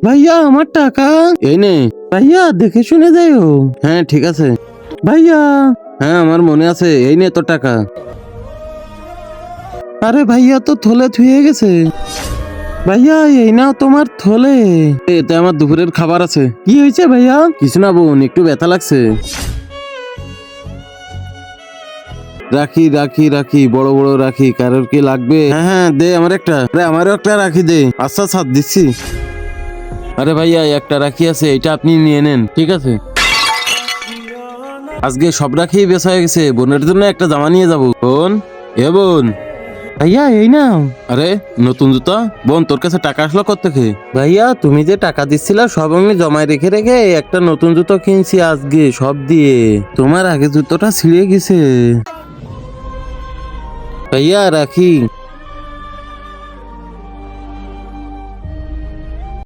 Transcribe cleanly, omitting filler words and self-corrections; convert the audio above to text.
ভাইয়া আমার টাকা এই নে। ভাইয়া দেখে শুনে যাইও। হ্যাঁ ঠিক আছে ভাইয়া। হ্যাঁ আমার মনে আছে, এই নে তোর টাকা। আরে ভাইয়া তো থলে থুয়ে গেছে। ভাইয়া এই নাও তোমার থলে। এতে আমার দুপুরের খাবার আছে। কি হয়েছে ভাইয়া? কিছু না বোন, একটু ব্যথা লাগছে। রাখি রাখি রাখি, বড় বড় রাখি। কারোর কি লাগবে? হ্যাঁ হ্যাঁ দে আমার একটা। আরে আমারও একটা রাখি দে। আচ্ছা আচ্ছা দিচ্ছি। আরে ভাইয়া একটা রাখি আছে, এটা আপনি নিয়ে নেন। ঠিক আছে। আজকে সব রাখি বেচা হয়ে গেছে, বোনের জন্য একটা জামা নিয়ে যাবো। বোন, এ বোন। ভাইয়া এই নাও। আরে নতুন জুতা? বোন তোর কাছে টাকা আসলো কোত্থেকে? ভাইয়া তুমি যে টাকা দিচ্ছিলা সব আমি জমায় রেখে রেখে একটা নতুন জুতো কিনছি আজকে সব দিয়ে। তোমার আগে জুতোটা ছিঁড়ে গেছে। ভাইয়া রাখি।